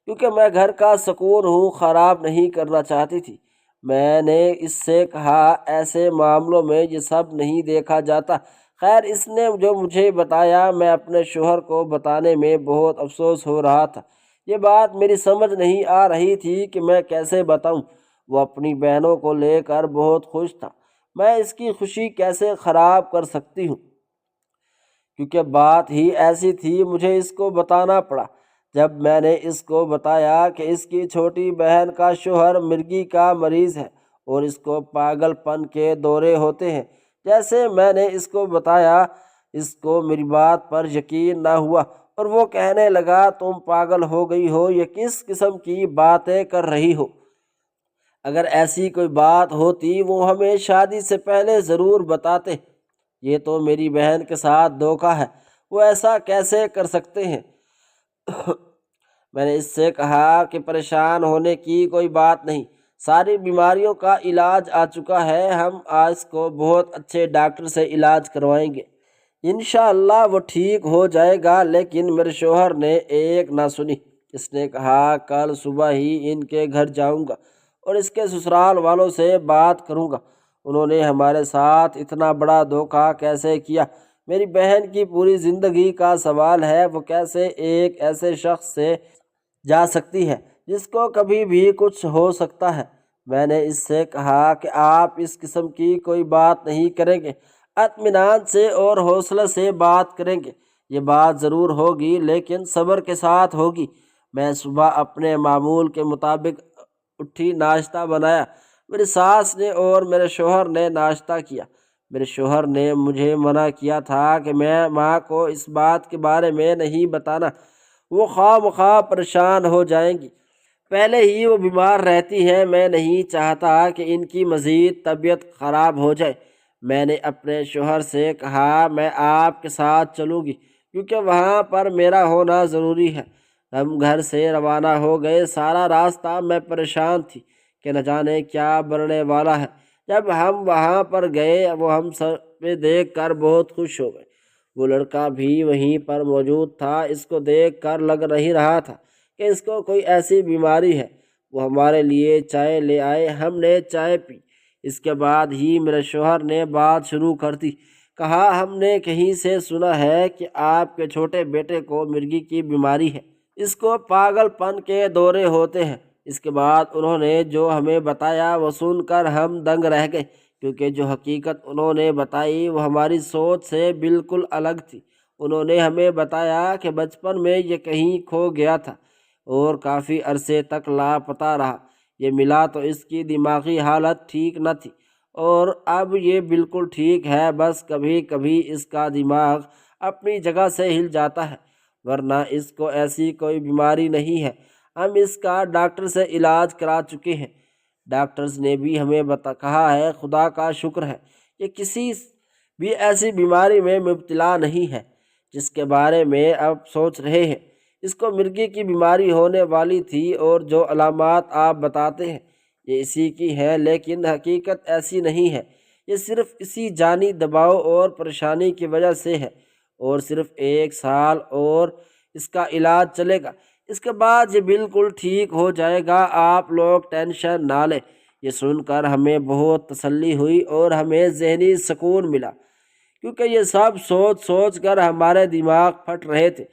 کیونکہ میں گھر کا سکون ہوں خراب نہیں کرنا چاہتی تھی۔ میں نے اس سے کہا ایسے معاملوں میں یہ سب نہیں دیکھا جاتا۔ خیر اس نے جو مجھے بتایا، میں اپنے شوہر کو بتانے میں بہت افسوس ہو رہا تھا۔ یہ بات میری سمجھ نہیں آ رہی تھی کہ میں کیسے بتاؤں۔ وہ اپنی بہنوں کو لے کر بہت خوش تھا، میں اس کی خوشی کیسے خراب کر سکتی ہوں؟ کیونکہ بات ہی ایسی تھی، مجھے اس کو بتانا پڑا۔ جب میں نے اس کو بتایا کہ اس کی چھوٹی بہن کا شوہر مرگی کا مریض ہے اور اس کو پاگل پن کے دورے ہوتے ہیں، جیسے میں نے اس کو بتایا، اس کو میری بات پر یقین نہ ہوا اور وہ کہنے لگا تم پاگل ہو گئی ہو، یہ کس قسم کی باتیں کر رہی ہو؟ اگر ایسی کوئی بات ہوتی وہ ہمیں شادی سے پہلے ضرور بتاتے۔ یہ تو میری بہن کے ساتھ دھوکہ ہے، وہ ایسا کیسے کر سکتے ہیں؟ میں نے اس سے کہا کہ پریشان ہونے کی کوئی بات نہیں، ساری بیماریوں کا علاج آ چکا ہے، ہم آج کو بہت اچھے ڈاکٹر سے علاج کروائیں گے، انشاءاللہ وہ ٹھیک ہو جائے گا۔ لیکن میرے شوہر نے ایک نہ سنی، اس نے کہا کل صبح ہی ان کے گھر جاؤں گا اور اس کے سسرال والوں سے بات کروں گا، انہوں نے ہمارے ساتھ اتنا بڑا دھوکہ کیسے کیا؟ میری بہن کی پوری زندگی کا سوال ہے، وہ کیسے ایک ایسے شخص سے جا سکتی ہے جس کو کبھی بھی کچھ ہو سکتا ہے؟ میں نے اس سے کہا کہ آپ اس قسم کی کوئی بات نہیں کریں گے، اطمینان سے اور حوصلے سے بات کریں گے، یہ بات ضرور ہوگی لیکن صبر کے ساتھ ہوگی۔ میں صبح اپنے معمول کے مطابق اٹھی، ناشتہ بنایا، میری ساس نے اور میرے شوہر نے ناشتہ کیا۔ میرے شوہر نے مجھے منع کیا تھا کہ میں ماں کو اس بات کے بارے میں نہیں بتانا، وہ خواہ مخواہ پریشان ہو جائیں گی۔ پہلے ہی وہ بیمار رہتی ہیں، میں نہیں چاہتا کہ ان کی مزید طبیعت خراب ہو جائے۔ میں نے اپنے شوہر سے کہا میں آپ کے ساتھ چلوں گی کیونکہ وہاں پر میرا ہونا ضروری ہے۔ ہم گھر سے روانہ ہو گئے۔ سارا راستہ میں پریشان تھی کہ نہ جانے کیا بننے والا ہے۔ جب ہم وہاں پر گئے وہ ہم سب دیکھ کر بہت خوش ہو گئے۔ وہ لڑکا بھی وہیں پر موجود تھا۔ اس کو دیکھ کر لگ نہیں رہا تھا کہ اس کو کوئی ایسی بیماری ہے۔ وہ ہمارے لیے چائے لے آئے، ہم نے چائے پی۔ اس کے بعد ہی میرے شوہر نے بات شروع کر دی۔ کہا ہم نے کہیں سے سنا ہے کہ آپ کے چھوٹے بیٹے کو مرگی کی بیماری ہے، اس کو پاگل پن کے دورے ہوتے ہیں۔ اس کے بعد انہوں نے جو ہمیں بتایا وہ سن کر ہم دنگ رہ گئے، کیونکہ جو حقیقت انہوں نے بتائی وہ ہماری سوچ سے بالکل الگ تھی۔ انہوں نے ہمیں بتایا کہ بچپن میں یہ کہیں کھو گیا تھا اور کافی عرصے تک لاپتہ رہا۔ یہ ملا تو اس کی دماغی حالت ٹھیک نہ تھی اور اب یہ بالکل ٹھیک ہے، بس کبھی کبھی اس کا دماغ اپنی جگہ سے ہل جاتا ہے، ورنہ اس کو ایسی کوئی بیماری نہیں ہے۔ ہم اس کا ڈاکٹر سے علاج کرا چکے ہیں۔ ڈاکٹرز نے بھی ہمیں کہا ہے خدا کا شکر ہے کہ کسی بھی ایسی بیماری میں مبتلا نہیں ہے جس کے بارے میں اب سوچ رہے ہیں۔ اس کو مرگی کی بیماری ہونے والی تھی اور جو علامات آپ بتاتے ہیں یہ اسی کی ہیں، لیکن حقیقت ایسی نہیں ہے۔ یہ صرف اسی جانی دباؤ اور پریشانی کی وجہ سے ہے اور صرف 1 سال اور اس کا علاج چلے گا۔ اس کے بعد یہ بالکل ٹھیک ہو جائے گا، آپ لوگ ٹینشن نہ لیں۔ یہ سن کر ہمیں بہت تسلی ہوئی اور ہمیں ذہنی سکون ملا، کیونکہ یہ سب سوچ سوچ کر ہمارے دماغ پھٹ رہے تھے۔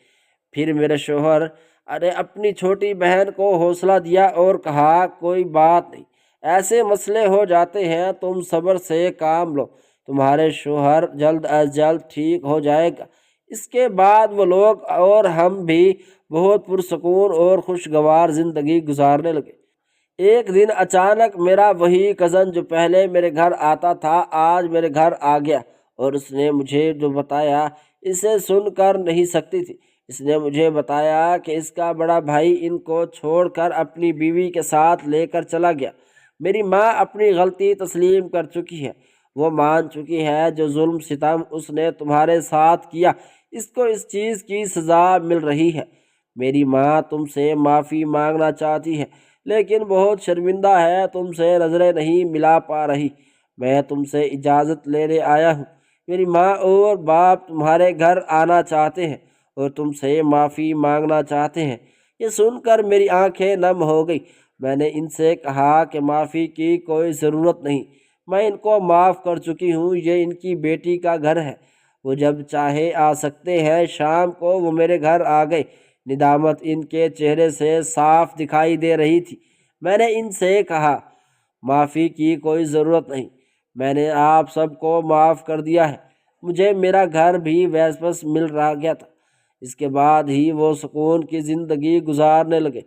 پھر میرے شوہر نے اپنی چھوٹی بہن کو حوصلہ دیا اور کہا کوئی بات نہیں، ایسے مسئلے ہو جاتے ہیں، تم صبر سے کام لو، تمہارے شوہر جلد از جلد ٹھیک ہو جائے گا۔ اس کے بعد وہ لوگ اور ہم بھی بہت پرسکون اور خوشگوار زندگی گزارنے لگے۔ ایک دن اچانک میرا وہی کزن جو پہلے میرے گھر آتا تھا آج میرے گھر آ گیا اور اس نے مجھے جو بتایا اسے سن کر نہیں سکتی تھی۔ اس نے مجھے بتایا کہ اس کا بڑا بھائی ان کو چھوڑ کر اپنی بیوی کے ساتھ لے کر چلا گیا۔ میری ماں اپنی غلطی تسلیم کر چکی ہے، وہ مان چکی ہے جو ظلم ستم اس نے تمہارے ساتھ کیا اس کو اس چیز کی سزا مل رہی ہے۔ میری ماں تم سے معافی مانگنا چاہتی ہے لیکن بہت شرمندہ ہے، تم سے نظریں نہیں ملا پا رہی۔ میں تم سے اجازت لینے آیا ہوں۔ میری ماں اور باپ تمہارے گھر آنا چاہتے ہیں اور تم سے معافی مانگنا چاہتے ہیں۔ یہ سن کر میری آنکھیں نم ہو گئی۔ میں نے ان سے کہا کہ معافی کی کوئی ضرورت نہیں، میں ان کو معاف کر چکی ہوں، یہ ان کی بیٹی کا گھر ہے، وہ جب چاہے آ سکتے ہیں۔ شام کو وہ میرے گھر آ گئے، ندامت ان کے چہرے سے صاف دکھائی دے رہی تھی۔ میں نے ان سے کہا معافی کی کوئی ضرورت نہیں، میں نے آپ سب کو معاف کر دیا ہے، مجھے میرا گھر بھی واپس مل رہا گیا تھا۔ اس کے بعد ہی وہ سکون کی زندگی گزارنے لگے۔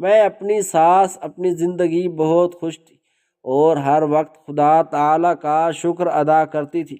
میں اپنی ساس اپنی زندگی بہت خوش تھی اور ہر وقت خدا تعالیٰ کا شکر ادا کرتی تھی۔